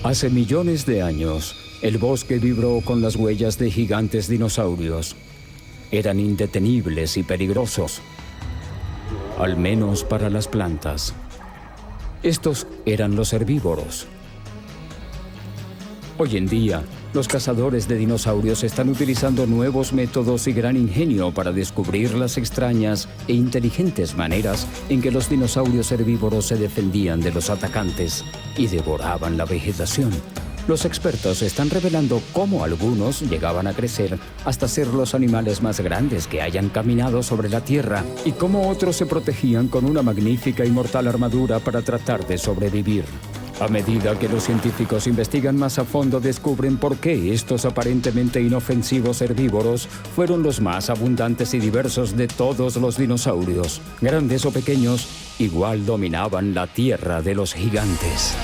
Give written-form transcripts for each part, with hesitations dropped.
Hace millones de años, el bosque vibró con las huellas de gigantes dinosaurios. Eran indetenibles y peligrosos, al menos para las plantas. Estos eran los herbívoros. Hoy en día, los cazadores de dinosaurios están utilizando nuevos métodos y gran ingenio para descubrir las extrañas e inteligentes maneras en que los dinosaurios herbívoros se defendían de los atacantes y devoraban la vegetación. Los expertos están revelando cómo algunos llegaban a crecer hasta ser los animales más grandes que hayan caminado sobre la Tierra y cómo otros se protegían con una magnífica y mortal armadura para tratar de sobrevivir. A medida que los científicos investigan más a fondo, descubren por qué estos aparentemente inofensivos herbívoros fueron los más abundantes y diversos de todos los dinosaurios. Grandes o pequeños, igual dominaban la tierra de los gigantes.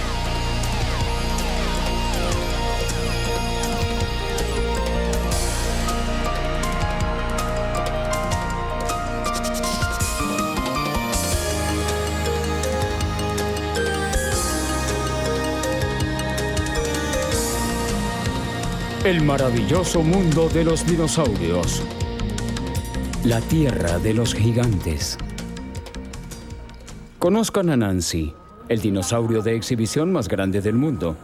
El maravilloso mundo de los dinosaurios. La tierra de los gigantes. Conozcan a Nancy, el dinosaurio de exhibición más grande del mundo.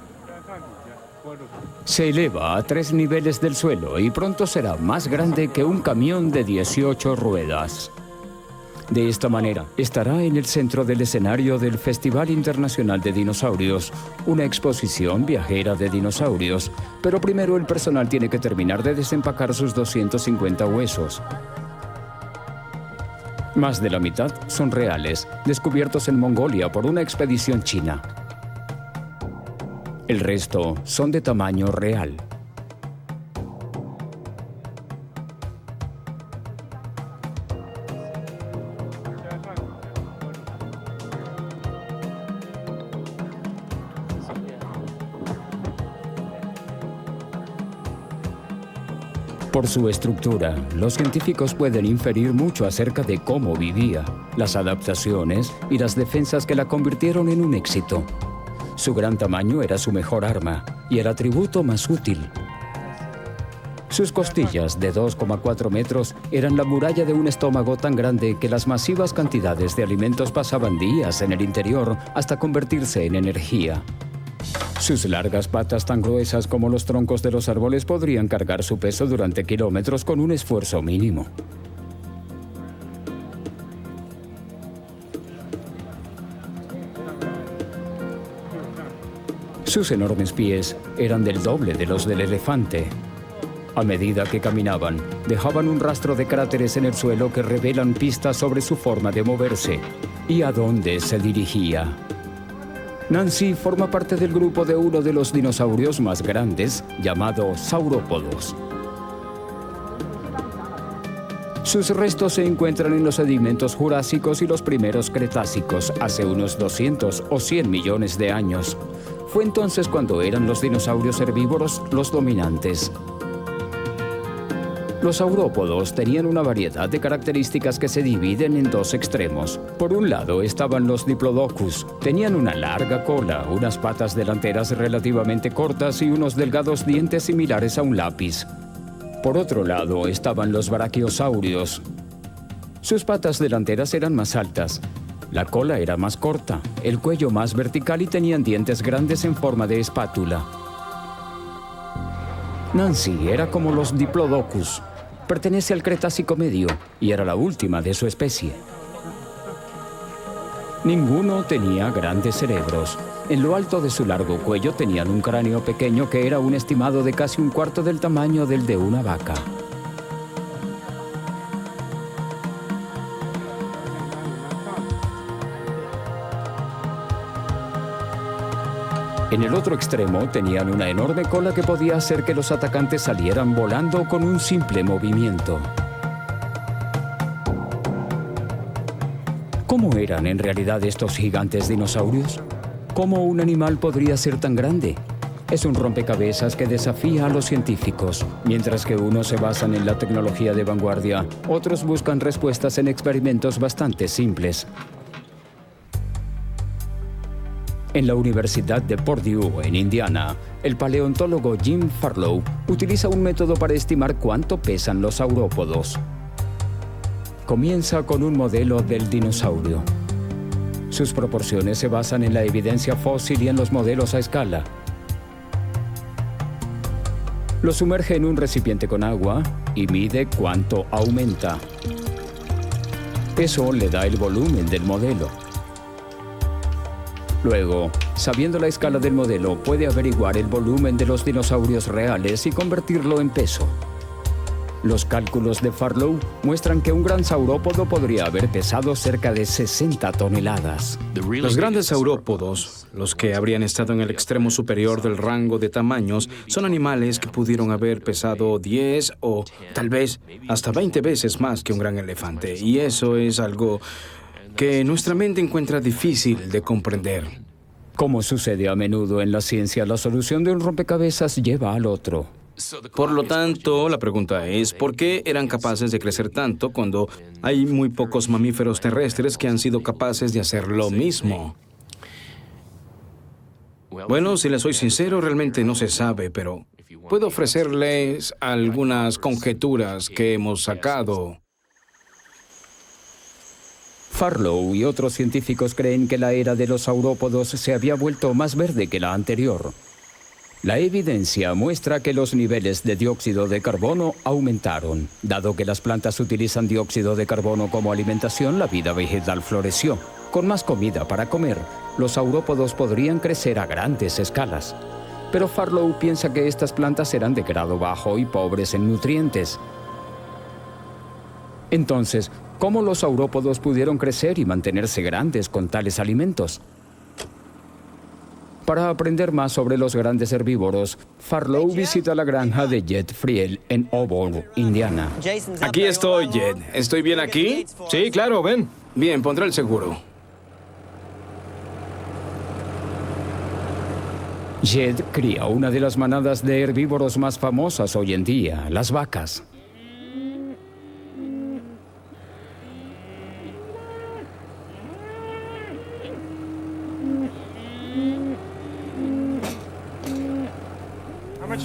Se eleva a 3 niveles del suelo y pronto será más grande que un camión de 18 ruedas. De esta manera, estará en el centro del escenario del Festival Internacional de Dinosaurios, una exposición viajera de dinosaurios. Pero primero el personal tiene que terminar de desempacar sus 250 huesos. Más de la mitad son reales, descubiertos en Mongolia por una expedición china. El resto son de tamaño real. Por su estructura, los científicos pueden inferir mucho acerca de cómo vivía, las adaptaciones y las defensas que la convirtieron en un éxito. Su gran tamaño era su mejor arma y el atributo más útil. Sus costillas de 2,4 metros eran la muralla de un estómago tan grande que las masivas cantidades de alimentos pasaban días en el interior hasta convertirse en energía. Sus largas patas tan gruesas como los troncos de los árboles podrían cargar su peso durante kilómetros con un esfuerzo mínimo. Sus enormes pies eran del doble de los del elefante. A medida que caminaban, dejaban un rastro de cráteres en el suelo que revelan pistas sobre su forma de moverse y a dónde se dirigía. Nancy forma parte del grupo de uno de los dinosaurios más grandes, llamado Saurópodos. Sus restos se encuentran en los sedimentos jurásicos y los primeros cretácicos, hace unos 200 o 100 millones de años. Fue entonces cuando eran los dinosaurios herbívoros los dominantes. Los saurópodos tenían una variedad de características que se dividen en 2 extremos. Por un lado estaban los diplodocus. Tenían una larga cola, unas patas delanteras relativamente cortas y unos delgados dientes similares a un lápiz. Por otro lado estaban los brachiosaurios. Sus patas delanteras eran más altas. La cola era más corta, el cuello más vertical y tenían dientes grandes en forma de espátula. Nancy era como los diplodocus. Pertenece al Cretácico medio y era la última de su especie. Ninguno tenía grandes cerebros. En lo alto de su largo cuello tenían un cráneo pequeño que era un estimado de casi un cuarto del tamaño del de una vaca. En el otro extremo tenían una enorme cola que podía hacer que los atacantes salieran volando con un simple movimiento. ¿Cómo eran en realidad estos gigantes dinosaurios? ¿Cómo un animal podría ser tan grande? Es un rompecabezas que desafía a los científicos. Mientras que unos se basan en la tecnología de vanguardia, otros buscan respuestas en experimentos bastante simples. En la Universidad de Purdue, en Indiana, el paleontólogo Jim Farlow utiliza un método para estimar cuánto pesan los saurópodos. Comienza con un modelo del dinosaurio. Sus proporciones se basan en la evidencia fósil y en los modelos a escala. Lo sumerge en un recipiente con agua y mide cuánto aumenta. Eso le da el volumen del modelo. Luego, sabiendo la escala del modelo, puede averiguar el volumen de los dinosaurios reales y convertirlo en peso. Los cálculos de Farlow muestran que un gran saurópodo podría haber pesado cerca de 60 toneladas. Los grandes saurópodos, los que habrían estado en el extremo superior del rango de tamaños, son animales que pudieron haber pesado 10 o tal vez hasta 20 veces más que un gran elefante. Y eso es algo que nuestra mente encuentra difícil de comprender. Como sucede a menudo en la ciencia, la solución de un rompecabezas lleva al otro. Por lo tanto, la pregunta es, ¿por qué eran capaces de crecer tanto cuando hay muy pocos mamíferos terrestres que han sido capaces de hacer lo mismo? Bueno, si les soy sincero, realmente no se sabe, pero puedo ofrecerles algunas conjeturas que hemos sacado. Farlow y otros científicos creen que la era de los saurópodos se había vuelto más verde que la anterior. La evidencia muestra que los niveles de dióxido de carbono aumentaron. Dado que las plantas utilizan dióxido de carbono como alimentación, la vida vegetal floreció. Con más comida para comer, los saurópodos podrían crecer a grandes escalas. Pero Farlow piensa que estas plantas eran de grado bajo y pobres en nutrientes. Entonces, ¿cómo los saurópodos pudieron crecer y mantenerse grandes con tales alimentos? Para aprender más sobre los grandes herbívoros, Farlow visita la granja de Jed Friel en Auburn, Indiana. Aquí estoy, Jed. ¿Estoy bien aquí? Sí, claro, ven. Bien, pondré el seguro. Jed cría una de las manadas de herbívoros más famosas hoy en día, las vacas.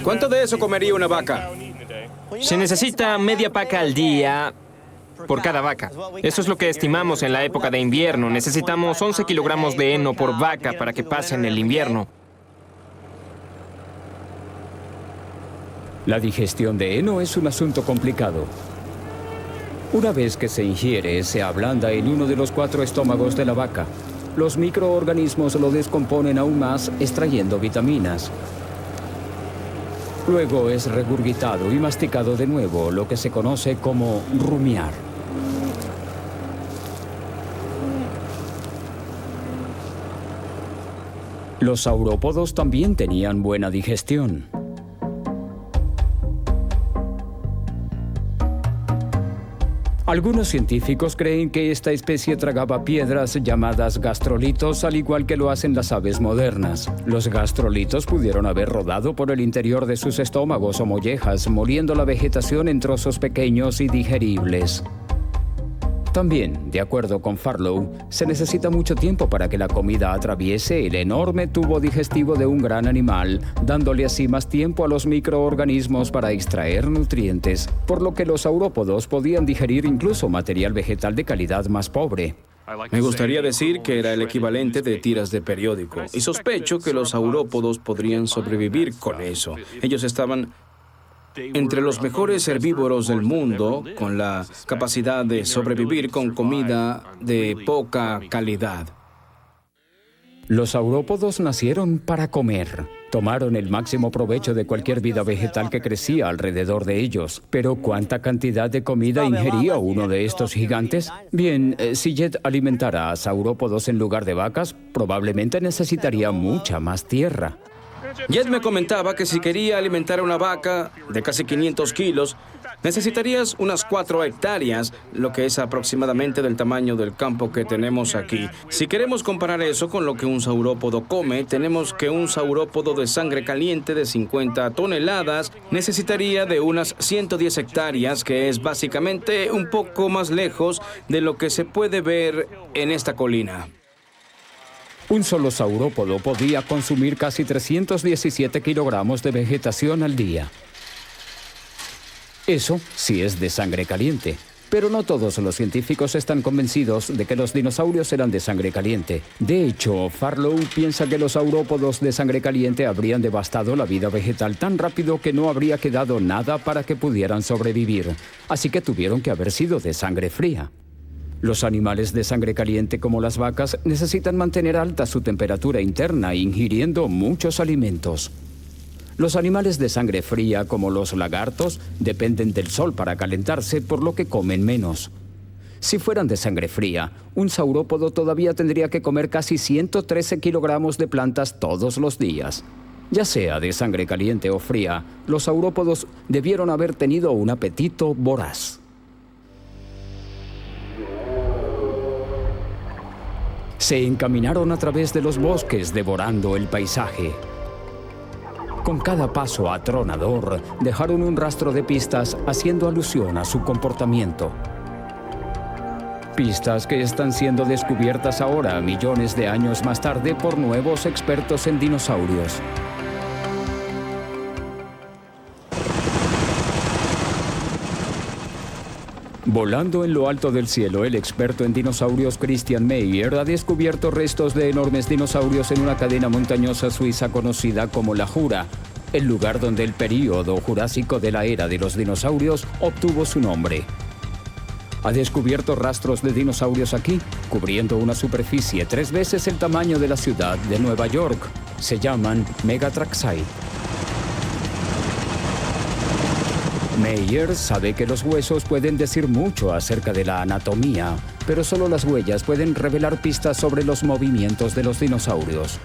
¿Cuánto de eso comería una vaca? Se necesita media paca al día por cada vaca. Eso es lo que estimamos en la época de invierno. Necesitamos 11 kilogramos de heno por vaca para que pasen el invierno. La digestión de heno es un asunto complicado. Una vez que se ingiere, se ablanda en uno de los 4 estómagos de la vaca. Los microorganismos lo descomponen aún más, extrayendo vitaminas. Luego es regurgitado y masticado de nuevo, lo que se conoce como rumiar. Los saurópodos también tenían buena digestión. Algunos científicos creen que esta especie tragaba piedras llamadas gastrolitos, al igual que lo hacen las aves modernas. Los gastrolitos pudieron haber rodado por el interior de sus estómagos o mollejas, moliendo la vegetación en trozos pequeños y digeribles. También, de acuerdo con Farlow, se necesita mucho tiempo para que la comida atraviese el enorme tubo digestivo de un gran animal, dándole así más tiempo a los microorganismos para extraer nutrientes, por lo que los saurópodos podían digerir incluso material vegetal de calidad más pobre. Me gustaría decir que era el equivalente de tiras de periódico, y sospecho que los saurópodos podrían sobrevivir con eso. Ellos estaban entre los mejores herbívoros del mundo, con la capacidad de sobrevivir con comida de poca calidad. Los saurópodos nacieron para comer. Tomaron el máximo provecho de cualquier vida vegetal que crecía alrededor de ellos. Pero ¿cuánta cantidad de comida ingería uno de estos gigantes? Bien, si Jed alimentara a saurópodos en lugar de vacas, probablemente necesitaría mucha más tierra. Jed me comentaba que si quería alimentar a una vaca de casi 500 kilos, necesitarías unas 4 hectáreas, lo que es aproximadamente del tamaño del campo que tenemos aquí. Si queremos comparar eso con lo que un saurópodo come, tenemos que un saurópodo de sangre caliente de 50 toneladas necesitaría de unas 110 hectáreas, que es básicamente un poco más lejos de lo que se puede ver en esta colina. Un solo saurópodo podía consumir casi 317 kilogramos de vegetación al día. Eso sí es de sangre caliente. Pero no todos los científicos están convencidos de que los dinosaurios eran de sangre caliente. De hecho, Farlow piensa que los saurópodos de sangre caliente habrían devastado la vida vegetal tan rápido que no habría quedado nada para que pudieran sobrevivir. Así que tuvieron que haber sido de sangre fría. Los animales de sangre caliente, como las vacas, necesitan mantener alta su temperatura interna, ingiriendo muchos alimentos. Los animales de sangre fría, como los lagartos, dependen del sol para calentarse, por lo que comen menos. Si fueran de sangre fría, un saurópodo todavía tendría que comer casi 113 kilogramos de plantas todos los días. Ya sea de sangre caliente o fría, los saurópodos debieron haber tenido un apetito voraz. Se encaminaron a través de los bosques, devorando el paisaje. Con cada paso atronador, dejaron un rastro de pistas haciendo alusión a su comportamiento. Pistas que están siendo descubiertas ahora, millones de años más tarde, por nuevos expertos en dinosaurios. Volando en lo alto del cielo, el experto en dinosaurios Christian Meyer ha descubierto restos de enormes dinosaurios en una cadena montañosa suiza conocida como la Jura, el lugar donde el período jurásico de la era de los dinosaurios obtuvo su nombre. Ha descubierto rastros de dinosaurios aquí, cubriendo una superficie 3 veces el tamaño de la ciudad de Nueva York. Se llaman Megatraxai. Meyer sabe que los huesos pueden decir mucho acerca de la anatomía, pero solo las huellas pueden revelar pistas sobre los movimientos de los dinosaurios.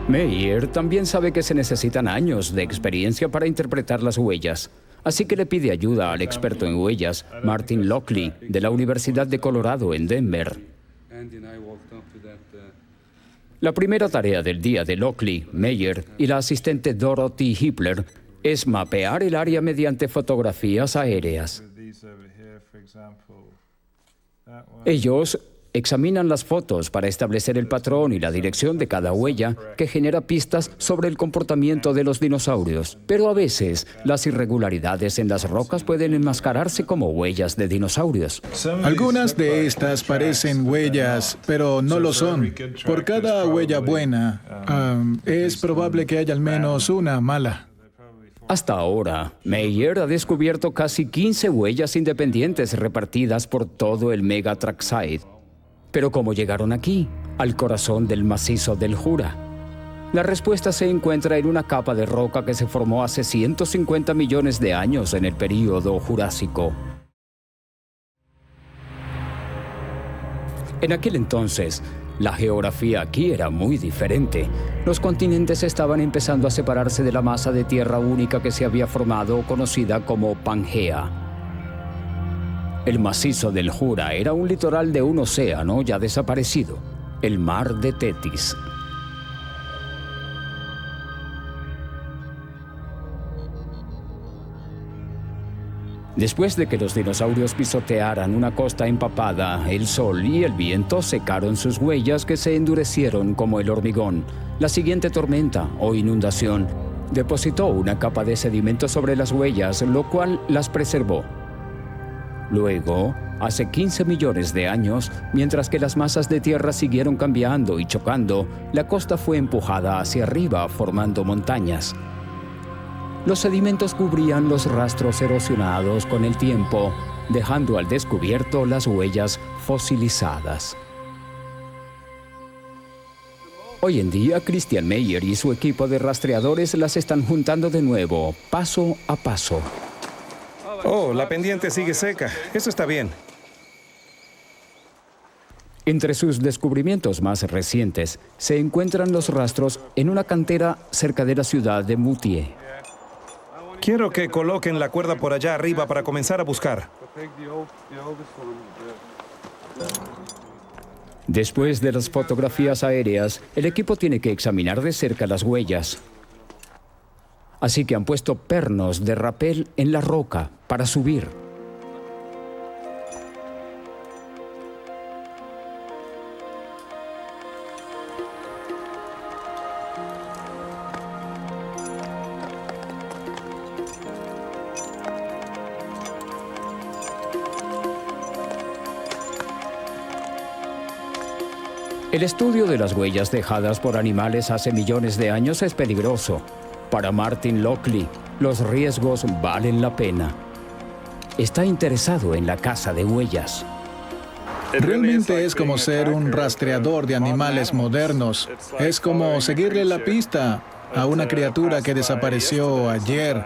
Meyer también sabe que se necesitan años de experiencia para interpretar las huellas. Así que le pide ayuda al experto en huellas, Martin Lockley, de la Universidad de Colorado en Denver. La primera tarea del día de Lockley, Meyer y la asistente Dorothy Hippler es mapear el área mediante fotografías aéreas. Ellos examinan las fotos para establecer el patrón y la dirección de cada huella, que genera pistas sobre el comportamiento de los dinosaurios. Pero a veces, las irregularidades en las rocas pueden enmascararse como huellas de dinosaurios. Algunas de estas parecen huellas, pero no lo son. Por cada huella buena, es probable que haya al menos una mala. Hasta ahora, Meyer ha descubierto casi 15 huellas independientes repartidas por todo el Megatraxai. Pero ¿cómo llegaron aquí, al corazón del macizo del Jura? La respuesta se encuentra en una capa de roca que se formó hace 150 millones de años en el período Jurásico. En aquel entonces, la geografía aquí era muy diferente. Los continentes estaban empezando a separarse de la masa de tierra única que se había formado, conocida como Pangea. El macizo del Jura era un litoral de un océano ya desaparecido, el mar de Tetis. Después de que los dinosaurios pisotearan una costa empapada, el sol y el viento secaron sus huellas, que se endurecieron como el hormigón. La siguiente tormenta o inundación depositó una capa de sedimento sobre las huellas, lo cual las preservó. Luego, hace 15 millones de años, mientras que las masas de tierra siguieron cambiando y chocando, la costa fue empujada hacia arriba, formando montañas. Los sedimentos cubrían los rastros erosionados con el tiempo, dejando al descubierto las huellas fosilizadas. Hoy en día, Christian Meyer y su equipo de rastreadores las están juntando de nuevo, paso a paso. Oh, la pendiente sigue seca. Eso está bien. Entre sus descubrimientos más recientes se encuentran los rastros en una cantera cerca de la ciudad de Moutier. Quiero que coloquen la cuerda por allá arriba para comenzar a buscar. Después de las fotografías aéreas, el equipo tiene que examinar de cerca las huellas. Así que han puesto pernos de rapel en la roca para subir. El estudio de las huellas dejadas por animales hace millones de años es peligroso. Para Martin Lockley, los riesgos valen la pena. Está interesado en la caza de huellas. Realmente es como ser un rastreador de animales modernos. Es como seguirle la pista a una criatura que desapareció ayer.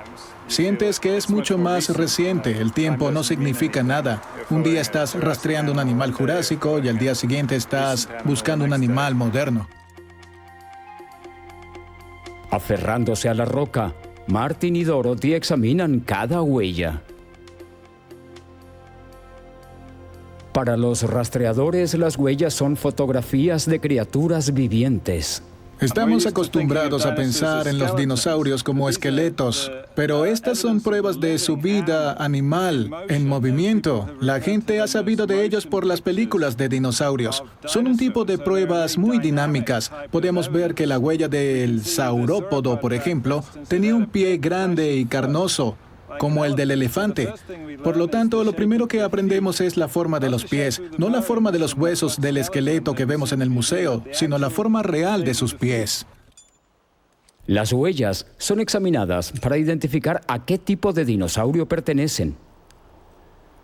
Sientes que es mucho más reciente, el tiempo no significa nada. Un día estás rastreando un animal jurásico y al día siguiente estás buscando un animal moderno. Aferrándose a la roca, Martin y Dorothy examinan cada huella. Para los rastreadores, las huellas son fotografías de criaturas vivientes. Estamos acostumbrados a pensar en los dinosaurios como esqueletos, pero estas son pruebas de su vida animal, en movimiento. La gente ha sabido de ellos por las películas de dinosaurios. Son un tipo de pruebas muy dinámicas. Podemos ver que la huella del saurópodo, por ejemplo, tenía un pie grande y carnoso, como el del elefante. Por lo tanto, lo primero que aprendemos es la forma de los pies, no la forma de los huesos del esqueleto que vemos en el museo, sino la forma real de sus pies. Las huellas son examinadas para identificar a qué tipo de dinosaurio pertenecen.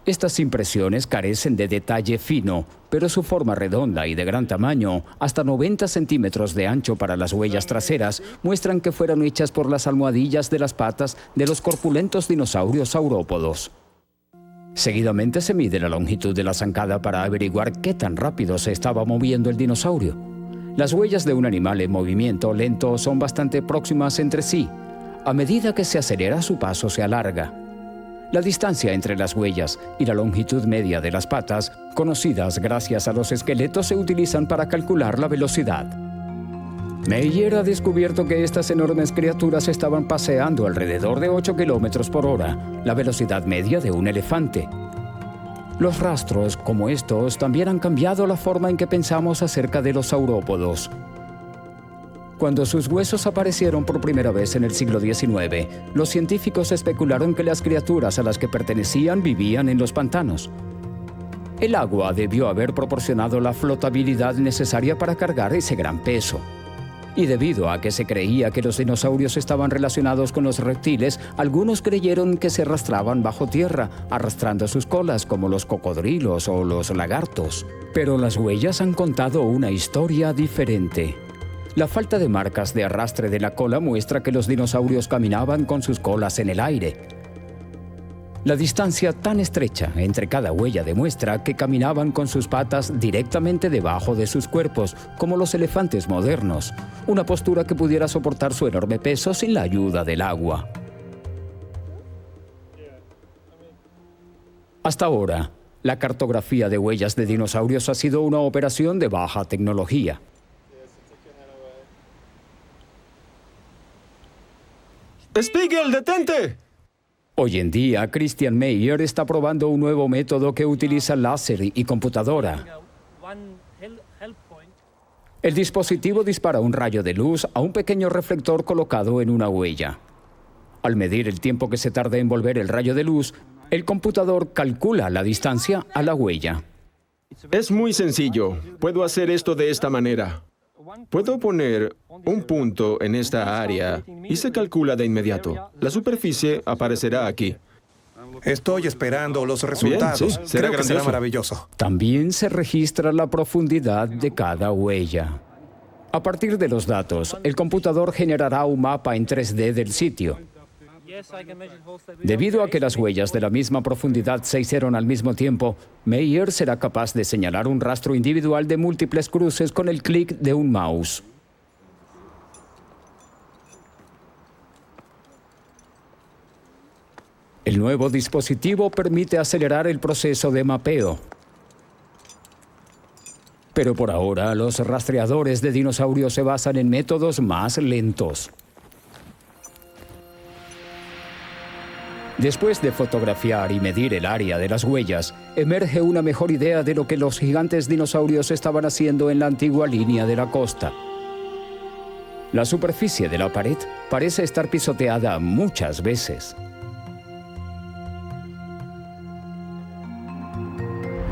Estas impresiones carecen de detalle fino, pero su forma redonda y de gran tamaño, hasta 90 centímetros de ancho para las huellas traseras, muestran que fueron hechas por las almohadillas de las patas de los corpulentos dinosaurios saurópodos. Seguidamente se mide la longitud de la zancada para averiguar qué tan rápido se estaba moviendo el dinosaurio. Las huellas de un animal en movimiento lento son bastante próximas entre sí. A medida que se acelera, su paso se alarga. La distancia entre las huellas y la longitud media de las patas, conocidas gracias a los esqueletos, se utilizan para calcular la velocidad. Meyer ha descubierto que estas enormes criaturas estaban paseando alrededor de 8 kilómetros por hora, la velocidad media de un elefante. Los rastros como estos también han cambiado la forma en que pensamos acerca de los saurópodos. Cuando sus huesos aparecieron por primera vez en el siglo XIX, los científicos especularon que las criaturas a las que pertenecían vivían en los pantanos. El agua debió haber proporcionado la flotabilidad necesaria para cargar ese gran peso. Y debido a que se creía que los dinosaurios estaban relacionados con los reptiles, algunos creyeron que se arrastraban bajo tierra, arrastrando sus colas como los cocodrilos o los lagartos. Pero las huellas han contado una historia diferente. La falta de marcas de arrastre de la cola muestra que los dinosaurios caminaban con sus colas en el aire. La distancia tan estrecha entre cada huella demuestra que caminaban con sus patas directamente debajo de sus cuerpos, como los elefantes modernos, una postura que pudiera soportar su enorme peso sin la ayuda del agua. Hasta ahora, la cartografía de huellas de dinosaurios ha sido una operación de baja tecnología. ¡Spiegel, detente! Hoy en día, Christian Meyer está probando un nuevo método que utiliza láser y computadora. El dispositivo dispara un rayo de luz a un pequeño reflector colocado en una huella. Al medir el tiempo que se tarda en volver el rayo de luz, el computador calcula la distancia a la huella. Es muy sencillo. Puedo hacer esto de esta manera. Puedo poner un punto en esta área y se calcula de inmediato. La superficie aparecerá aquí. Estoy esperando los resultados. Bien, sí, será Creo que será grandioso. maravilloso. También se registra la profundidad de cada huella. A partir de los datos, el computador generará un mapa en 3D del sitio. Debido a que las huellas de la misma profundidad se hicieron al mismo tiempo, Meyer será capaz de señalar un rastro individual de múltiples cruces con el clic de un mouse. El nuevo dispositivo permite acelerar el proceso de mapeo. Pero por ahora, los rastreadores de dinosaurios se basan en métodos más lentos. Después de fotografiar y medir el área de las huellas, emerge una mejor idea de lo que los gigantes dinosaurios estaban haciendo en la antigua línea de la costa. La superficie de la pared parece estar pisoteada muchas veces.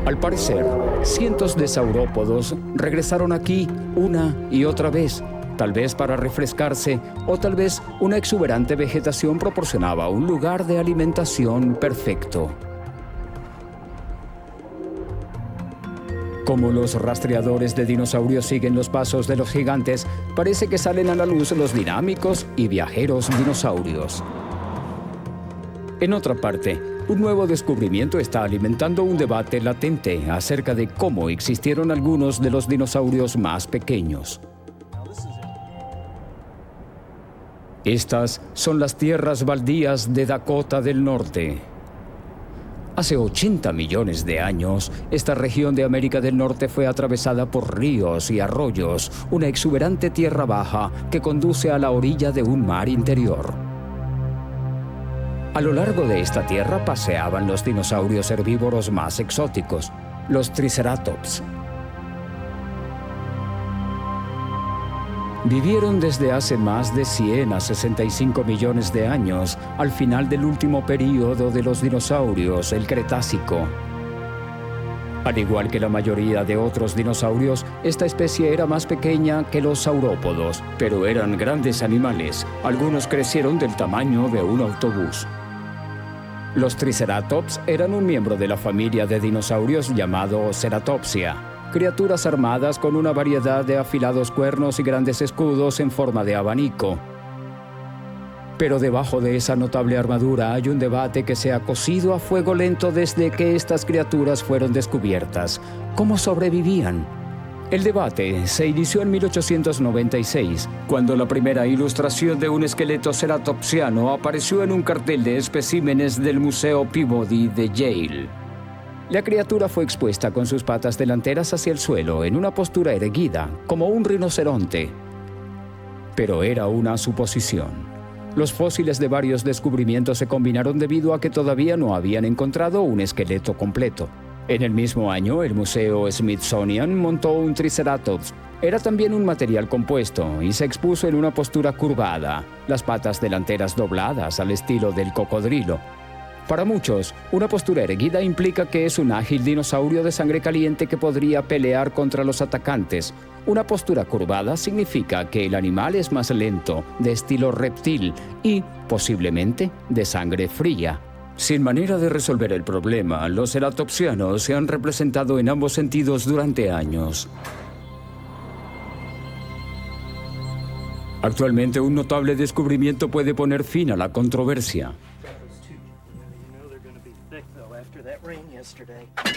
Al parecer, cientos de saurópodos regresaron aquí una y otra vez, tal vez para refrescarse o tal vez una exuberante vegetación proporcionaba un lugar de alimentación perfecto. Como los rastreadores de dinosaurios siguen los pasos de los gigantes, parece que salen a la luz los dinámicos y viajeros dinosaurios. En otra parte, un nuevo descubrimiento está alimentando un debate latente acerca de cómo existieron algunos de los dinosaurios más pequeños. Estas son las tierras baldías de Dakota del Norte. Hace 80 millones de años, esta región de América del Norte fue atravesada por ríos y arroyos, una exuberante tierra baja que conduce a la orilla de un mar interior. A lo largo de esta tierra paseaban los dinosaurios herbívoros más exóticos, los Triceratops. Vivieron desde hace más de 100 a 65 millones de años, al final del último período de los dinosaurios, el Cretácico. Al igual que la mayoría de otros dinosaurios, esta especie era más pequeña que los saurópodos, pero eran grandes animales. Algunos crecieron del tamaño de un autobús. Los Triceratops eran un miembro de la familia de dinosaurios llamado Ceratopsia. Criaturas armadas con una variedad de afilados cuernos y grandes escudos en forma de abanico. Pero debajo de esa notable armadura hay un debate que se ha cocido a fuego lento desde que estas criaturas fueron descubiertas. ¿Cómo sobrevivían? El debate se inició en 1896, cuando la primera ilustración de un esqueleto ceratopsiano apareció en un cartel de especímenes del Museo Peabody de Yale. La criatura fue expuesta con sus patas delanteras hacia el suelo, en una postura erguida, como un rinoceronte. Pero era una suposición. Los fósiles de varios descubrimientos se combinaron debido a que todavía no habían encontrado un esqueleto completo. En el mismo año, el Museo Smithsonian montó un Triceratops. Era también un material compuesto y se expuso en una postura curvada, las patas delanteras dobladas al estilo del cocodrilo. Para muchos, una postura erguida implica que es un ágil dinosaurio de sangre caliente que podría pelear contra los atacantes. Una postura curvada significa que el animal es más lento, de estilo reptil y, posiblemente, de sangre fría. Sin manera de resolver el problema, los ceratopsianos se han representado en ambos sentidos durante años. Actualmente, un notable descubrimiento puede poner fin a la controversia.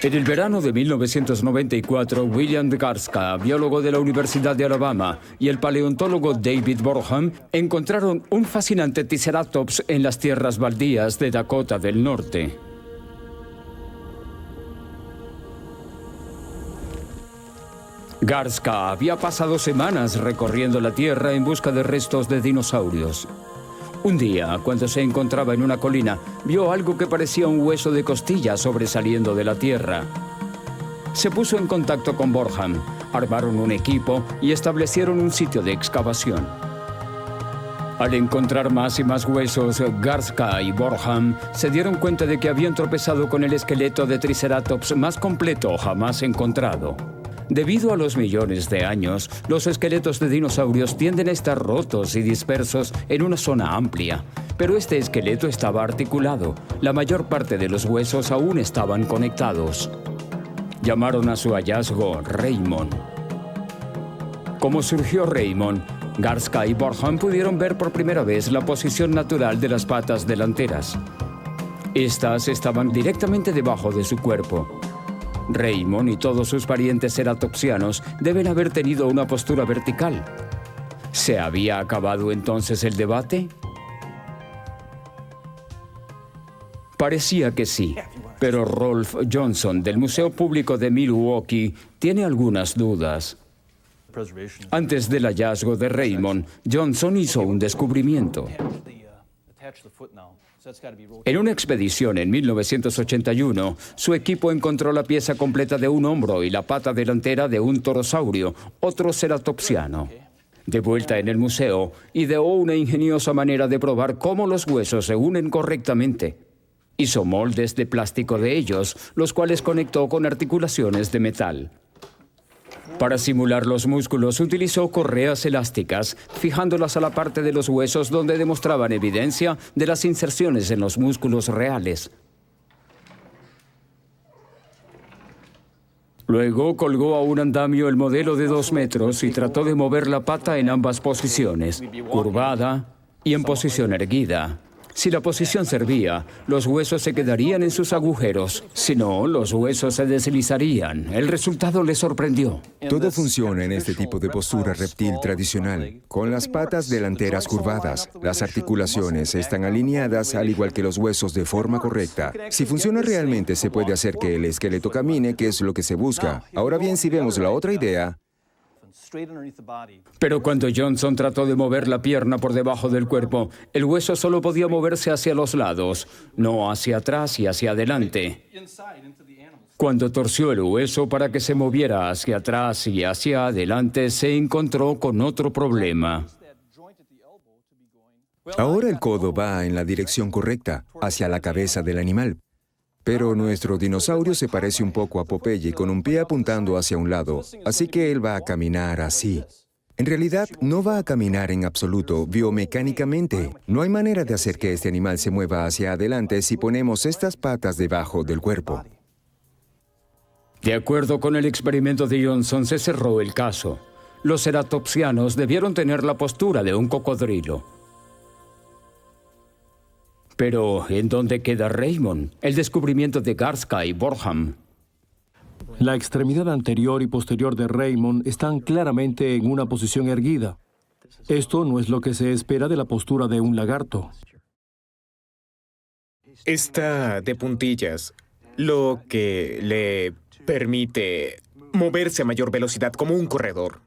En el verano de 1994, William Garska, biólogo de la Universidad de Alabama, y el paleontólogo David Borham encontraron un fascinante Triceratops en las tierras baldías de Dakota del Norte. Garska había pasado semanas recorriendo la tierra en busca de restos de dinosaurios. Un día, cuando se encontraba en una colina, vio algo que parecía un hueso de costilla sobresaliendo de la tierra. Se puso en contacto con Borham, armaron un equipo y establecieron un sitio de excavación. Al encontrar más y más huesos, Garska y Borham se dieron cuenta de que habían tropezado con el esqueleto de Triceratops más completo jamás encontrado. Debido a los millones de años, los esqueletos de dinosaurios tienden a estar rotos y dispersos en una zona amplia. Pero este esqueleto estaba articulado. La mayor parte de los huesos aún estaban conectados. Llamaron a su hallazgo Raymond. Como surgió Raymond, Garska y Borham pudieron ver por primera vez la posición natural de las patas delanteras. Estas estaban directamente debajo de su cuerpo. Raymond y todos sus parientes ceratopsianos deben haber tenido una postura vertical. ¿Se había acabado entonces el debate? Parecía que sí, pero Rolf Johnson del Museo Público de Milwaukee tiene algunas dudas. Antes del hallazgo de Raymond, Johnson hizo un descubrimiento. En una expedición en 1981, su equipo encontró la pieza completa de un hombro y la pata delantera de un torosaurio, otro ceratopsiano. De vuelta en el museo, ideó una ingeniosa manera de probar cómo los huesos se unen correctamente. Hizo moldes de plástico de ellos, los cuales conectó con articulaciones de metal. Para simular los músculos, utilizó correas elásticas, fijándolas a la parte de los huesos donde demostraban evidencia de las inserciones en los músculos reales. Luego colgó a un andamio el modelo de 2 metros y trató de mover la pata en ambas posiciones, curvada y en posición erguida. Si la posición servía, los huesos se quedarían en sus agujeros. Si no, los huesos se deslizarían. El resultado le sorprendió. Todo funciona en este tipo de postura reptil tradicional, con las patas delanteras curvadas. Las articulaciones están alineadas al igual que los huesos de forma correcta. Si funciona realmente, se puede hacer que el esqueleto camine, que es lo que se busca. Ahora bien, si vemos la otra idea, pero cuando Johnson trató de mover la pierna por debajo del cuerpo, el hueso solo podía moverse hacia los lados, no hacia atrás y hacia adelante. Cuando torció el hueso para que se moviera hacia atrás y hacia adelante, se encontró con otro problema. ahora el codo va en la dirección correcta, hacia la cabeza del animal. Pero nuestro dinosaurio se parece un poco a Popeye, con un pie apuntando hacia un lado, así que él va a caminar así. En realidad, no va a caminar en absoluto, biomecánicamente. No hay manera de hacer que este animal se mueva hacia adelante si ponemos estas patas debajo del cuerpo. De acuerdo con el experimento de Johnson, se cerró el caso. Los ceratopsianos debieron tener la postura de un cocodrilo. Pero, ¿en dónde queda Raymond? El descubrimiento de Garska y Borham. La extremidad anterior y posterior de Raymond están claramente en una posición erguida. Esto no es lo que se espera de la postura de un lagarto. Está de puntillas, lo que le permite moverse a mayor velocidad como un corredor.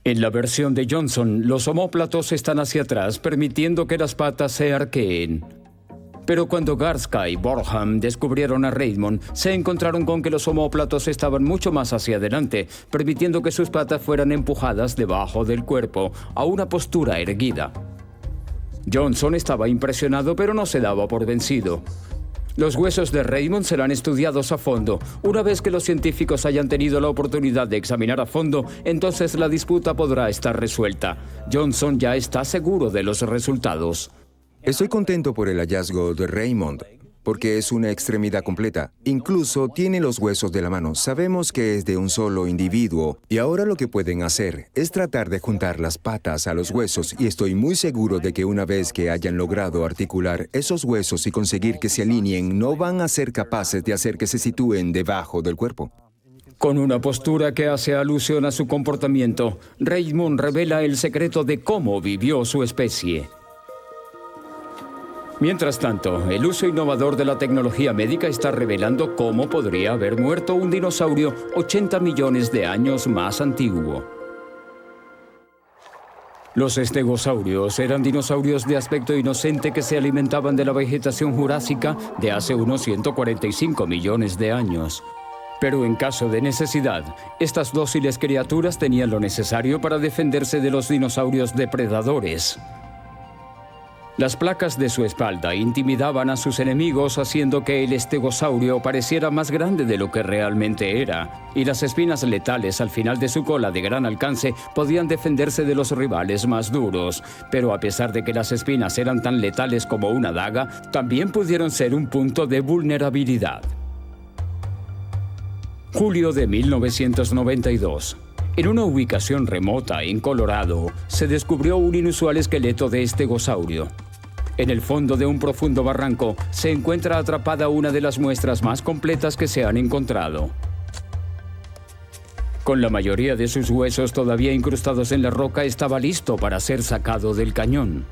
En la versión de Johnson, los omóplatos están hacia atrás, permitiendo que las patas se arqueen. Pero cuando Garska y Borham descubrieron a Raymond, se encontraron con que los omóplatos estaban mucho más hacia adelante, permitiendo que sus patas fueran empujadas debajo del cuerpo, a una postura erguida. Johnson estaba impresionado, pero no se daba por vencido. Los huesos de Raymond serán estudiados a fondo. Una vez que los científicos hayan tenido la oportunidad de examinar a fondo, entonces la disputa podrá estar resuelta. Johnson ya está seguro de los resultados. Estoy contento por el hallazgo de Raymond, porque es una extremidad completa. Incluso tiene los huesos de la mano. Sabemos que es de un solo individuo, y ahora lo que pueden hacer es tratar de juntar las patas a los huesos, y estoy muy seguro de que una vez que hayan logrado articular esos huesos y conseguir que se alineen, no van a ser capaces de hacer que se sitúen debajo del cuerpo. Con una postura que hace alusión a su comportamiento, Raymond revela el secreto de cómo vivió su especie. Mientras tanto, el uso innovador de la tecnología médica está revelando cómo podría haber muerto un dinosaurio 80 millones de años más antiguo. Los estegosaurios eran dinosaurios de aspecto inocente que se alimentaban de la vegetación jurásica de hace unos 145 millones de años. Pero en caso de necesidad, estas dóciles criaturas tenían lo necesario para defenderse de los dinosaurios depredadores. Las placas de su espalda intimidaban a sus enemigos, haciendo que el estegosaurio pareciera más grande de lo que realmente era, y las espinas letales al final de su cola de gran alcance podían defenderse de los rivales más duros. Pero a pesar de que las espinas eran tan letales como una daga, también pudieron ser un punto de vulnerabilidad. Julio de 1992. En una ubicación remota en Colorado, se descubrió un inusual esqueleto de estegosaurio. En el fondo de un profundo barranco se encuentra atrapada una de las muestras más completas que se han encontrado. Con la mayoría de sus huesos todavía incrustados en la roca, estaba listo para ser sacado del cañón.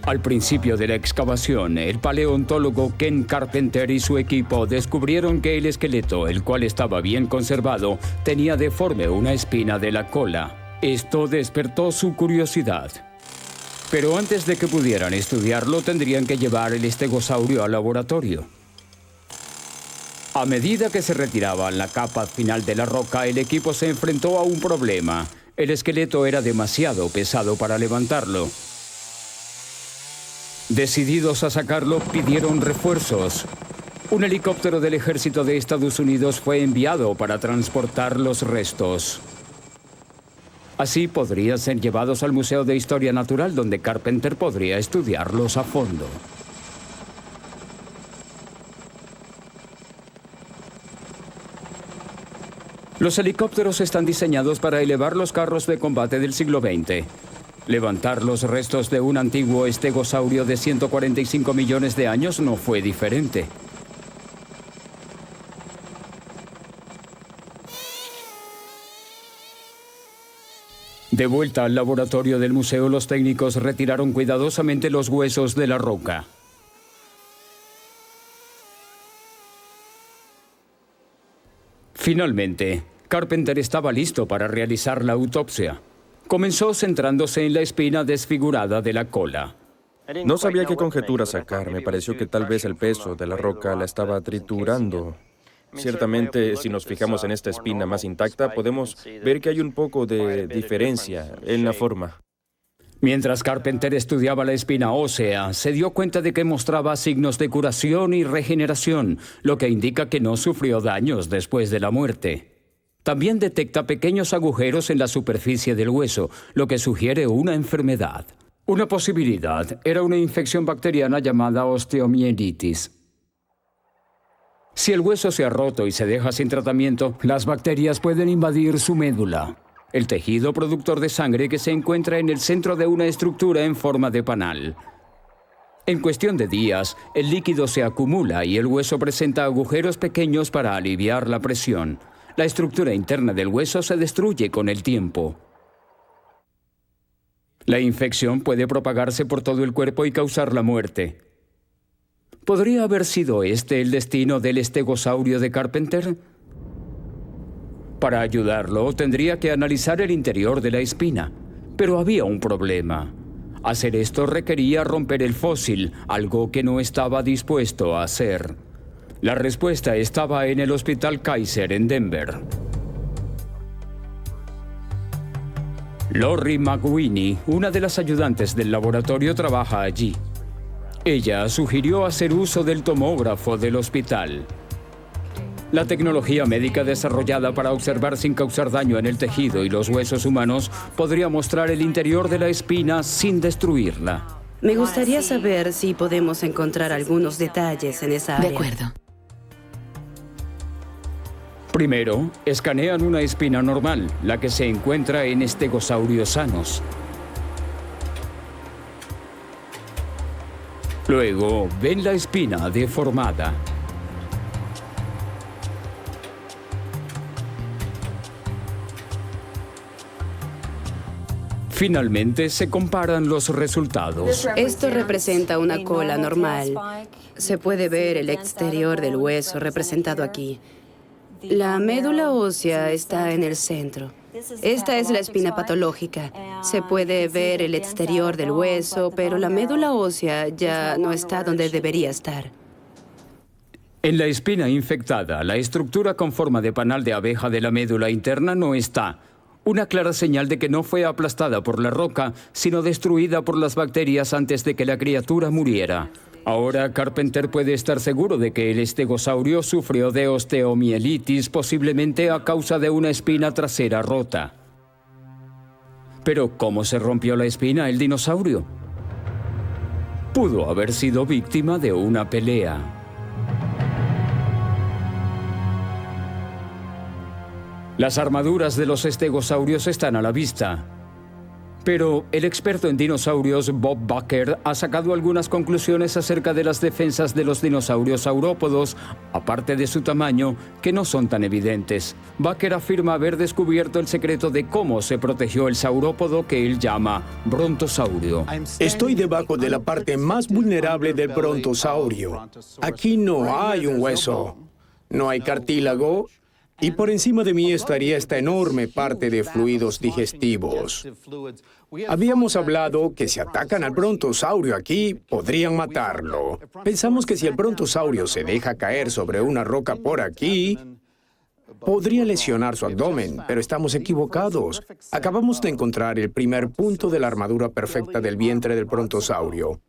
Al principio de la excavación, el paleontólogo Ken Carpenter y su equipo descubrieron que el esqueleto, el cual estaba bien conservado, tenía deforme una espina de la cola. Esto despertó su curiosidad. Pero antes de que pudieran estudiarlo, tendrían que llevar el estegosaurio al laboratorio. A medida que se retiraba la capa final de la roca, el equipo se enfrentó a un problema. El esqueleto era demasiado pesado para levantarlo. Decididos a sacarlo, pidieron refuerzos. Un helicóptero del ejército de Estados Unidos fue enviado para transportar los restos. Así podrían ser llevados al Museo de Historia Natural, donde Carpenter podría estudiarlos a fondo. Los helicópteros están diseñados para elevar los carros de combate del siglo XX. Levantar los restos de un antiguo estegosaurio de 145 millones de años no fue diferente. De vuelta al laboratorio del museo, los técnicos retiraron cuidadosamente los huesos de la roca. Finalmente, Carpenter estaba listo para realizar la autopsia. Comenzó centrándose en la espina desfigurada de la cola. No sabía qué conjetura sacar. Me pareció que tal vez el peso de la roca la estaba triturando. Ciertamente, si nos fijamos en esta espina más intacta, podemos ver que hay un poco de diferencia en la forma. Mientras Carpenter estudiaba la espina ósea, se dio cuenta de que mostraba signos de curación y regeneración, lo que indica que no sufrió daños después de la muerte. También detecta pequeños agujeros en la superficie del hueso, lo que sugiere una enfermedad. Una posibilidad era una infección bacteriana llamada osteomielitis. Si el hueso se ha roto y se deja sin tratamiento, las bacterias pueden invadir su médula, el tejido productor de sangre que se encuentra en el centro de una estructura en forma de panal. En cuestión de días, el líquido se acumula y el hueso presenta agujeros pequeños para aliviar la presión. La estructura interna del hueso se destruye con el tiempo. La infección puede propagarse por todo el cuerpo y causar la muerte. ¿Podría haber sido este el destino del estegosaurio de Carpenter? Para ayudarlo, tendría que analizar el interior de la espina. Pero había un problema. Hacer esto requería romper el fósil, algo que no estaba dispuesto a hacer. La respuesta estaba en el Hospital Kaiser en Denver. Lori McWhinney, una de las ayudantes del laboratorio, trabaja allí. Ella sugirió hacer uso del tomógrafo del hospital. La tecnología médica desarrollada para observar sin causar daño en el tejido y los huesos humanos podría mostrar el interior de la espina sin destruirla. Me gustaría saber si podemos encontrar algunos detalles en esa área. De acuerdo. Primero, escanean una espina normal, la que se encuentra en estegosaurios sanos. Luego, ven la espina deformada. Finalmente, se comparan los resultados. Esto representa una cola normal. Se puede ver el exterior del hueso representado aquí. La médula ósea está en el centro. Esta es la espina patológica. Se puede ver el exterior del hueso, pero la médula ósea ya no está donde debería estar. En la espina infectada, la estructura con forma de panal de abeja de la médula interna no está. Una clara señal de que no fue aplastada por la roca, sino destruida por las bacterias antes de que la criatura muriera. Ahora Carpenter puede estar seguro de que el estegosaurio sufrió de osteomielitis, posiblemente a causa de una espina trasera rota. Pero ¿cómo se rompió la espina el dinosaurio? Pudo haber sido víctima de una pelea. Las armaduras de los estegosaurios están a la vista. Pero el experto en dinosaurios Bob Bakker ha sacado algunas conclusiones acerca de las defensas de los dinosaurios saurópodos, aparte de su tamaño, que no son tan evidentes. Bakker afirma haber descubierto el secreto de cómo se protegió el saurópodo que él llama brontosaurio. Estoy debajo de la parte más vulnerable del brontosaurio. Aquí no hay un hueso, no hay cartílago, y por encima de mí estaría esta enorme parte de fluidos digestivos. Habíamos hablado que si atacan al brontosaurio aquí, podrían matarlo. Pensamos que si el brontosaurio se deja caer sobre una roca por aquí, podría lesionar su abdomen, pero estamos equivocados. Acabamos de encontrar el primer punto de la armadura perfecta del vientre del brontosaurio.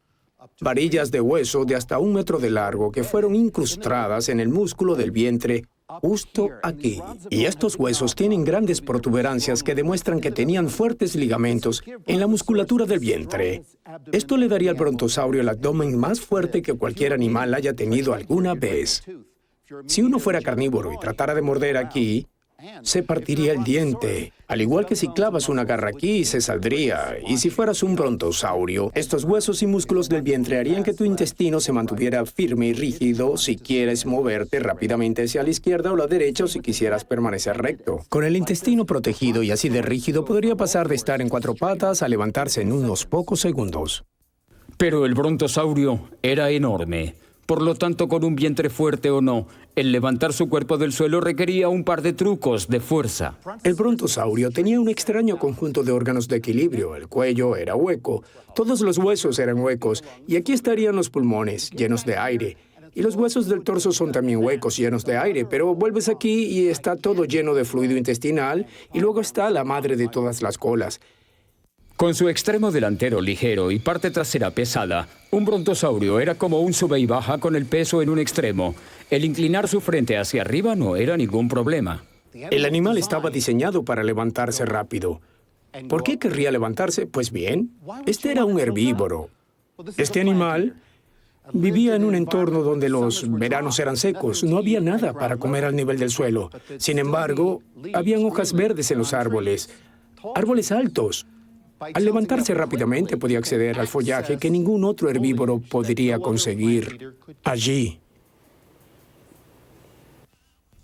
Varillas de hueso de hasta 1 metro de largo que fueron incrustadas en el músculo del vientre justo aquí. Y estos huesos tienen grandes protuberancias que demuestran que tenían fuertes ligamentos en la musculatura del vientre. Esto le daría al brontosaurio el abdomen más fuerte que cualquier animal haya tenido alguna vez. Si uno fuera carnívoro y tratara de morder aquí, se partiría el diente. Al igual que si clavas una garra aquí, se saldría. Y si fueras un brontosaurio, estos huesos y músculos del vientre harían que tu intestino se mantuviera firme y rígido si quieres moverte rápidamente hacia la izquierda o la derecha o si quisieras permanecer recto. Con el intestino protegido y así de rígido, podría pasar de estar en 4 patas a levantarse en unos pocos segundos. Pero el brontosaurio era enorme. Por lo tanto, con un vientre fuerte o no, el levantar su cuerpo del suelo requería un par de trucos de fuerza. El brontosaurio tenía un extraño conjunto de órganos de equilibrio. El cuello era hueco, todos los huesos eran huecos, y aquí estarían los pulmones, llenos de aire. Y los huesos del torso son también huecos, llenos de aire, pero vuelves aquí y está todo lleno de fluido intestinal, y luego está la madre de todas las colas. Con su extremo delantero ligero y parte trasera pesada, un brontosaurio era como un sube y baja con el peso en un extremo. El inclinar su frente hacia arriba no era ningún problema. El animal estaba diseñado para levantarse rápido. ¿Por qué querría levantarse? Pues bien, este era un herbívoro. Este animal vivía en un entorno donde los veranos eran secos. No había nada para comer al nivel del suelo. Sin embargo, habían hojas verdes en los árboles. Árboles altos. Al levantarse rápidamente podía acceder al follaje que ningún otro herbívoro podría conseguir allí.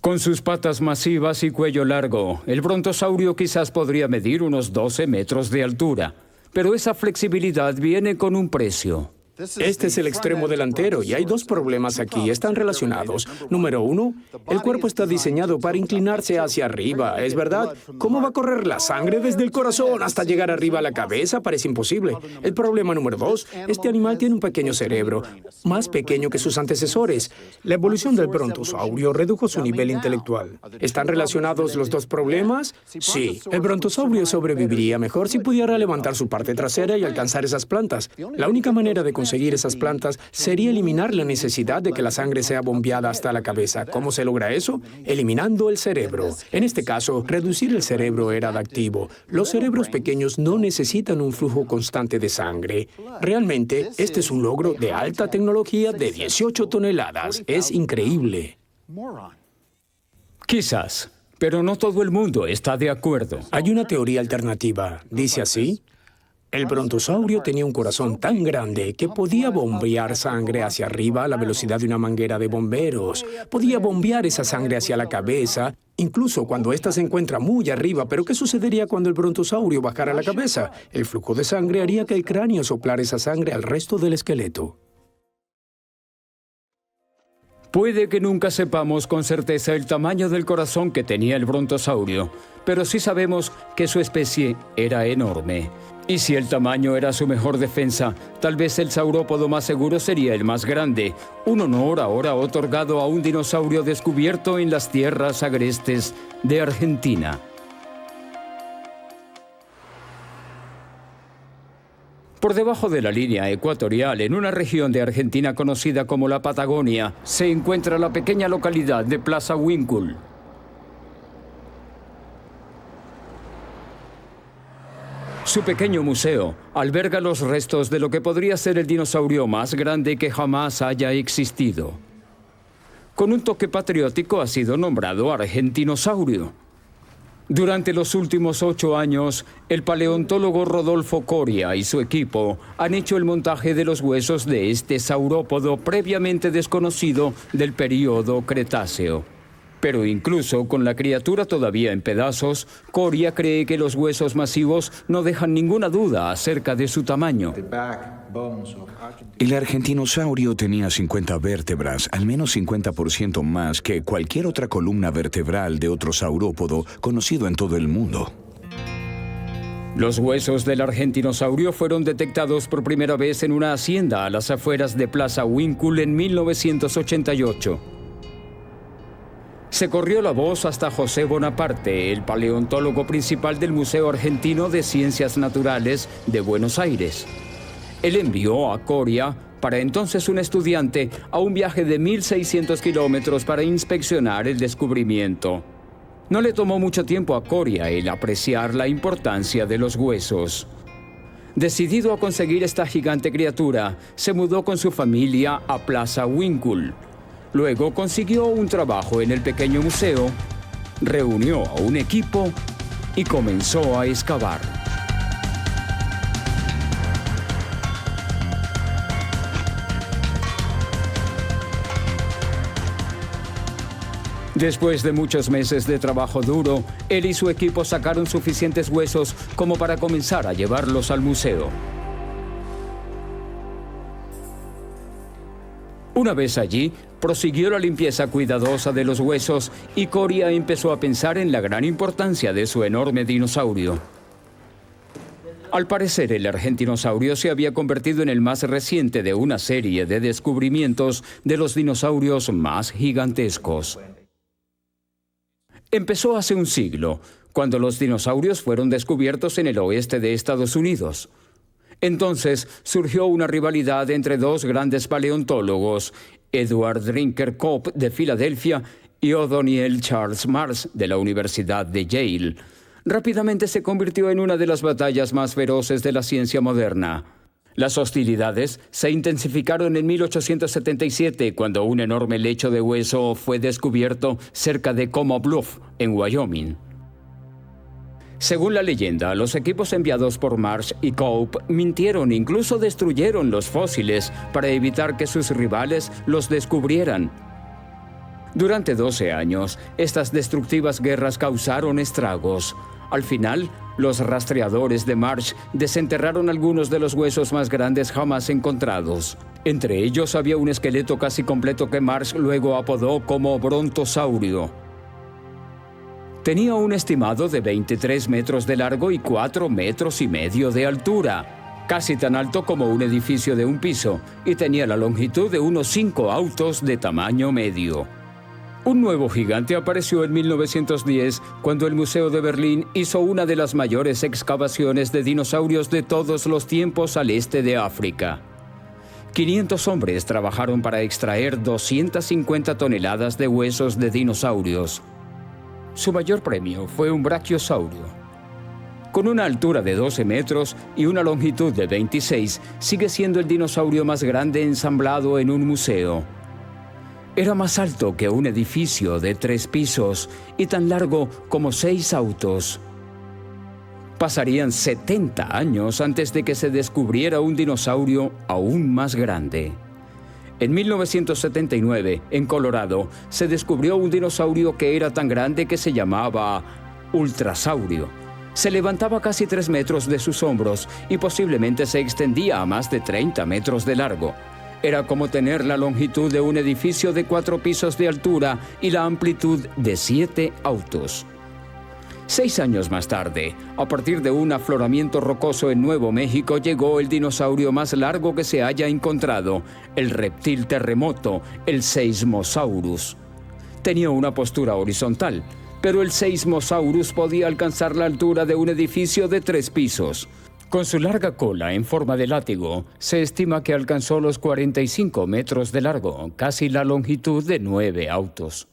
Con sus patas masivas y cuello largo, el brontosaurio quizás podría medir unos 12 metros de altura. Pero esa flexibilidad viene con un precio. Este es el extremo delantero y hay 2 problemas aquí, están relacionados. Número 1, el cuerpo está diseñado para inclinarse hacia arriba, ¿es verdad? ¿Cómo va a correr la sangre desde el corazón hasta llegar arriba a la cabeza? Parece imposible. El problema número 2, este animal tiene un pequeño cerebro, más pequeño que sus antecesores. La evolución del brontosaurio redujo su nivel intelectual. ¿Están relacionados los 2 problemas? Sí. El brontosaurio sobreviviría mejor si pudiera levantar su parte trasera y alcanzar esas plantas. La única manera de conseguir esas plantas sería eliminar la necesidad de que la sangre sea bombeada hasta la cabeza. ¿Cómo se logra eso? Eliminando el cerebro. En este caso, reducir el cerebro era adaptivo. Los cerebros pequeños no necesitan un flujo constante de sangre. Realmente, este es un logro de alta tecnología de 18 toneladas. Es increíble. Quizás, pero no todo el mundo está de acuerdo. Hay una teoría alternativa. Dice así: el brontosaurio tenía un corazón tan grande que podía bombear sangre hacia arriba a la velocidad de una manguera de bomberos. Podía bombear esa sangre hacia la cabeza, incluso cuando ésta se encuentra muy arriba. Pero ¿qué sucedería cuando el brontosaurio bajara la cabeza? El flujo de sangre haría que el cráneo soplara esa sangre al resto del esqueleto. Puede que nunca sepamos con certeza el tamaño del corazón que tenía el brontosaurio, pero sí sabemos que su especie era enorme. Y si el tamaño era su mejor defensa, tal vez el saurópodo más seguro sería el más grande, un honor ahora otorgado a un dinosaurio descubierto en las tierras agrestes de Argentina. Por debajo de la línea ecuatorial, en una región de Argentina conocida como la Patagonia, se encuentra la pequeña localidad de Plaza Winkle. Su pequeño museo alberga los restos de lo que podría ser el dinosaurio más grande que jamás haya existido. Con un toque patriótico ha sido nombrado Argentinosaurio. Durante los últimos 8 años, el paleontólogo Rodolfo Coria y su equipo han hecho el montaje de los huesos de este saurópodo previamente desconocido del período Cretáceo. Pero incluso con la criatura todavía en pedazos, Coria cree que los huesos masivos no dejan ninguna duda acerca de su tamaño. El argentinosaurio tenía 50 vértebras, al menos 50% más que cualquier otra columna vertebral de otro saurópodo conocido en todo el mundo. Los huesos del argentinosaurio fueron detectados por primera vez en una hacienda a las afueras de Plaza Winkle en 1988. Se corrió la voz hasta José Bonaparte, el paleontólogo principal del Museo Argentino de Ciencias Naturales de Buenos Aires. Él envió a Coria, para entonces un estudiante, a un viaje de 1.600 kilómetros para inspeccionar el descubrimiento. No le tomó mucho tiempo a Coria el apreciar la importancia de los huesos. Decidido a conseguir esta gigante criatura, se mudó con su familia a Plaza Winkle. Luego consiguió un trabajo en el pequeño museo, reunió a un equipo y comenzó a excavar. Después de muchos meses de trabajo duro, él y su equipo sacaron suficientes huesos como para comenzar a llevarlos al museo. Una vez allí, prosiguió la limpieza cuidadosa de los huesos y Coria empezó a pensar en la gran importancia de su enorme dinosaurio. Al parecer, el argentinosaurio se había convertido en el más reciente de una serie de descubrimientos de los dinosaurios más gigantescos. Empezó hace un siglo, cuando los dinosaurios fueron descubiertos en el oeste de Estados Unidos. Entonces surgió una rivalidad entre dos grandes paleontólogos, Edward Drinker Cope de Filadelfia y Othniel Charles Marsh de la Universidad de Yale. Rápidamente se convirtió en una de las batallas más feroces de la ciencia moderna. Las hostilidades se intensificaron en 1877, cuando un enorme lecho de hueso fue descubierto cerca de Como Bluff, en Wyoming. Según la leyenda, los equipos enviados por Marsh y Cope mintieron, incluso destruyeron los fósiles para evitar que sus rivales los descubrieran. Durante 12 años, estas destructivas guerras causaron estragos. Al final, los rastreadores de Marsh desenterraron algunos de los huesos más grandes jamás encontrados. Entre ellos había un esqueleto casi completo que Marsh luego apodó como brontosaurio. Tenía un estimado de 23 metros de largo y 4,5 metros de altura, casi tan alto como un edificio de un piso, y tenía la longitud de unos 5 autos de tamaño medio. Un nuevo gigante apareció en 1910, cuando el Museo de Berlín hizo una de las mayores excavaciones de dinosaurios de todos los tiempos al este de África. 500 hombres trabajaron para extraer 250 toneladas de huesos de dinosaurios. Su mayor premio fue un brachiosaurio. Con una altura de 12 metros y una longitud de 26, sigue siendo el dinosaurio más grande ensamblado en un museo. Era más alto que un edificio de 3 pisos y tan largo como 6 autos. Pasarían 70 años antes de que se descubriera un dinosaurio aún más grande. En 1979, en Colorado, se descubrió un dinosaurio que era tan grande que se llamaba ultrasaurio. Se levantaba casi 3 metros de sus hombros y posiblemente se extendía a más de 30 metros de largo. Era como tener la longitud de un edificio de 4 pisos de altura y la amplitud de 7 autos. 6 años más tarde, a partir de un afloramiento rocoso en Nuevo México, llegó el dinosaurio más largo que se haya encontrado, el reptil terremoto, el Seismosaurus. Tenía una postura horizontal, pero el Seismosaurus podía alcanzar la altura de un edificio de 3 pisos. Con su larga cola en forma de látigo, se estima que alcanzó los 45 metros de largo, casi la longitud de 9 autos.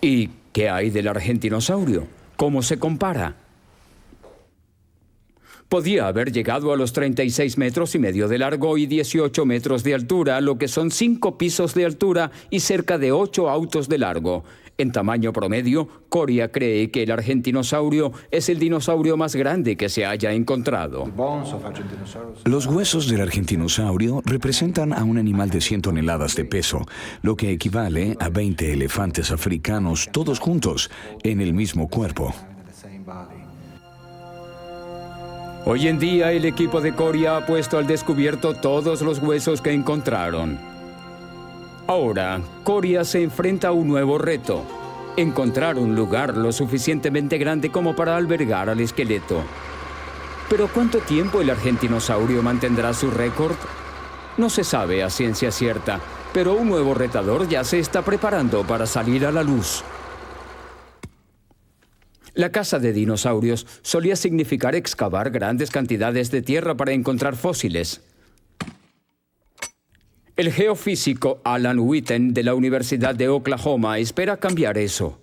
¿Y qué hay del argentinosaurio? ¿Cómo se compara? Podía haber llegado a los 36 metros y medio de largo y 18 metros de altura, lo que son 5 pisos de altura y cerca de 8 autos de largo. En tamaño promedio, Coria cree que el argentinosaurio es el dinosaurio más grande que se haya encontrado. Los huesos del argentinosaurio representan a un animal de 100 toneladas de peso, lo que equivale a 20 elefantes africanos todos juntos en el mismo cuerpo. Hoy en día, el equipo de Coria ha puesto al descubierto todos los huesos que encontraron. Ahora, Coria se enfrenta a un nuevo reto: encontrar un lugar lo suficientemente grande como para albergar al esqueleto. ¿Pero cuánto tiempo el argentinosaurio mantendrá su récord? No se sabe a ciencia cierta, pero un nuevo retador ya se está preparando para salir a la luz. La caza de dinosaurios solía significar excavar grandes cantidades de tierra para encontrar fósiles. El geofísico Alan Witten de la Universidad de Oklahoma espera cambiar eso.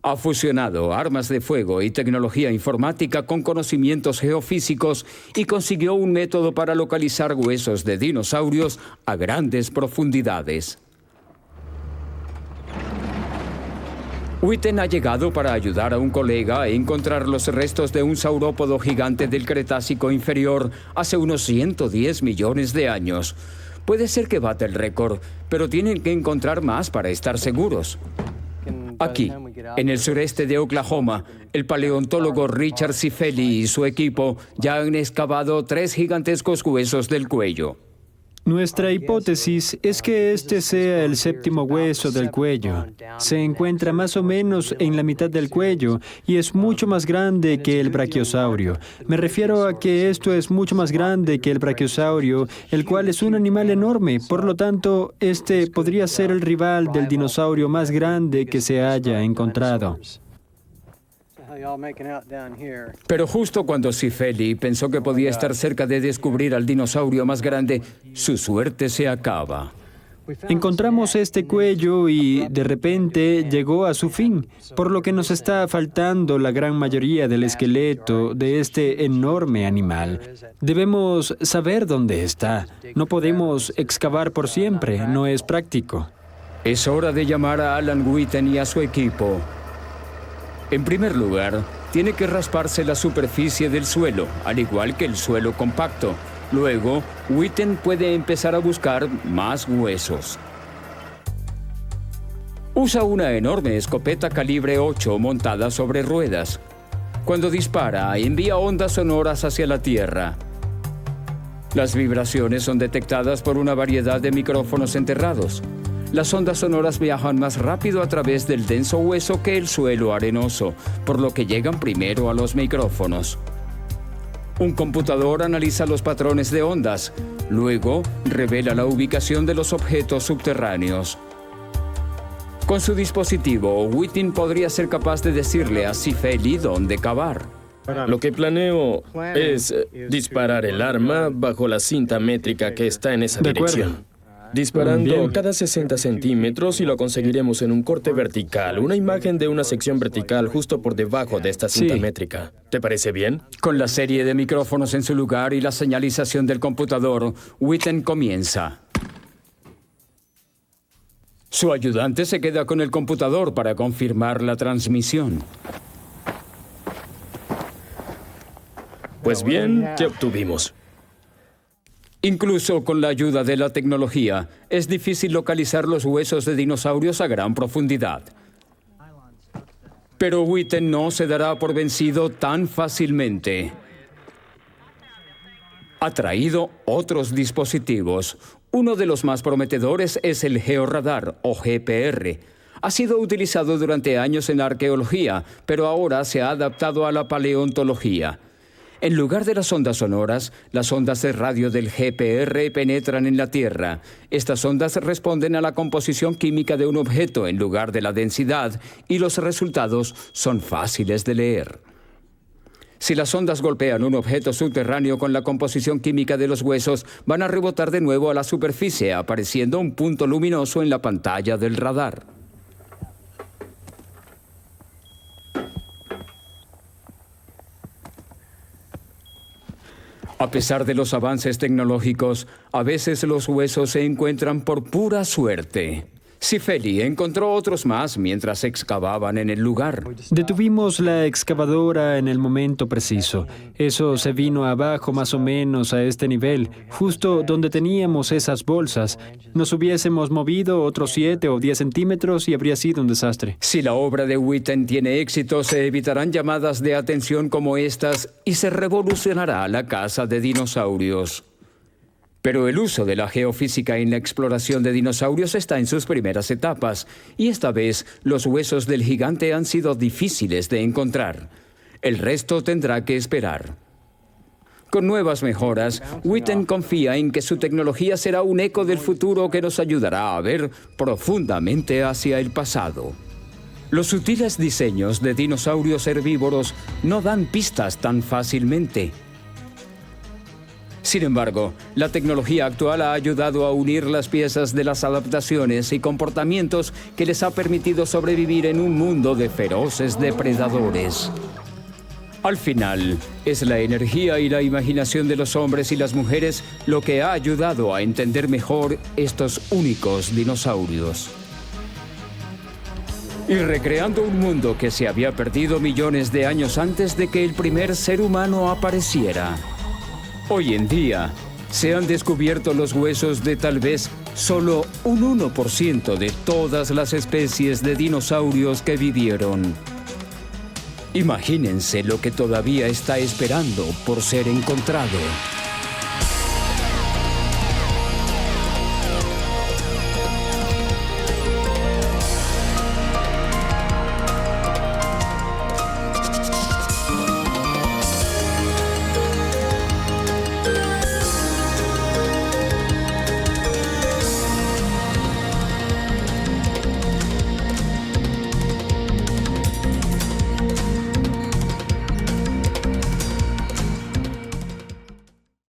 Ha fusionado armas de fuego y tecnología informática con conocimientos geofísicos y consiguió un método para localizar huesos de dinosaurios a grandes profundidades. Witten ha llegado para ayudar a un colega a encontrar los restos de un saurópodo gigante del Cretácico inferior hace unos 110 millones de años. Puede ser que bata el récord, pero tienen que encontrar más para estar seguros. Aquí, en el sureste de Oklahoma, el paleontólogo Richard Cifelli y su equipo ya han excavado 3 gigantescos huesos del cuello. Nuestra hipótesis es que este sea el 7º hueso del cuello. Se encuentra más o menos en la mitad del cuello y es mucho más grande que el brachiosaurio. Me refiero a que esto es mucho más grande que el brachiosaurio, el cual es un animal enorme. Por lo tanto, este podría ser el rival del dinosaurio más grande que se haya encontrado. Pero justo cuando Cifelli pensó que podía estar cerca de descubrir al dinosaurio más grande, su suerte se acaba. Encontramos este cuello y, de repente, llegó a su fin, por lo que nos está faltando la gran mayoría del esqueleto de este enorme animal. Debemos saber dónde está. No podemos excavar por siempre, no es práctico. Es hora de llamar a Alan Witten y a su equipo. En primer lugar, tiene que rasparse la superficie del suelo, al igual que el suelo compacto. Luego, Witten puede empezar a buscar más huesos. Usa una enorme escopeta calibre 8 montada sobre ruedas. Cuando dispara, envía ondas sonoras hacia la tierra. Las vibraciones son detectadas por una variedad de micrófonos enterrados. Las ondas sonoras viajan más rápido a través del denso hueso que el suelo arenoso, por lo que llegan primero a los micrófonos. Un computador analiza los patrones de ondas, luego revela la ubicación de los objetos subterráneos. Con su dispositivo, Witten podría ser capaz de decirle a Cifelli dónde cavar. Lo que planeo es disparar el arma bajo la cinta métrica que está en esa dirección. Disparando cada 60 centímetros y lo conseguiremos en un corte vertical, una imagen de una sección vertical justo por debajo de esta cinta métrica. ¿Te parece bien? Con la serie de micrófonos en su lugar y la señalización del computador, Witten comienza. Su ayudante se queda con el computador para confirmar la transmisión. Pues bien, ¿qué obtuvimos? Incluso con la ayuda de la tecnología, es difícil localizar los huesos de dinosaurios a gran profundidad. Pero Witten no se dará por vencido tan fácilmente. Ha traído otros dispositivos. Uno de los más prometedores es el georradar, o GPR. Ha sido utilizado durante años en la arqueología, pero ahora se ha adaptado a la paleontología. En lugar de las ondas sonoras, las ondas de radio del GPR penetran en la Tierra. Estas ondas responden a la composición química de un objeto en lugar de la densidad, y los resultados son fáciles de leer. Si las ondas golpean un objeto subterráneo con la composición química de los huesos, van a rebotar de nuevo a la superficie, apareciendo un punto luminoso en la pantalla del radar. A pesar de los avances tecnológicos, a veces los huesos se encuentran por pura suerte. Cifeli encontró otros más mientras excavaban en el lugar. Detuvimos la excavadora en el momento preciso. Eso se vino abajo más o menos a este nivel, justo donde teníamos esas bolsas. Nos hubiésemos movido otros 7 o 10 centímetros y habría sido un desastre. Si la obra de Witten tiene éxito, se evitarán llamadas de atención como estas y se revolucionará la caza de dinosaurios. Pero el uso de la geofísica en la exploración de dinosaurios está en sus primeras etapas, y esta vez los huesos del gigante han sido difíciles de encontrar. El resto tendrá que esperar. Con nuevas mejoras, Witten confía en que su tecnología será un eco del futuro que nos ayudará a ver profundamente hacia el pasado. Los sutiles diseños de dinosaurios herbívoros no dan pistas tan fácilmente. Sin embargo, la tecnología actual ha ayudado a unir las piezas de las adaptaciones y comportamientos que les ha permitido sobrevivir en un mundo de feroces depredadores. Al final, es la energía y la imaginación de los hombres y las mujeres lo que ha ayudado a entender mejor estos únicos dinosaurios. Y recreando un mundo que se había perdido millones de años antes de que el primer ser humano apareciera. Hoy en día, se han descubierto los huesos de tal vez solo un 1% de todas las especies de dinosaurios que vivieron. Imagínense lo que todavía está esperando por ser encontrado.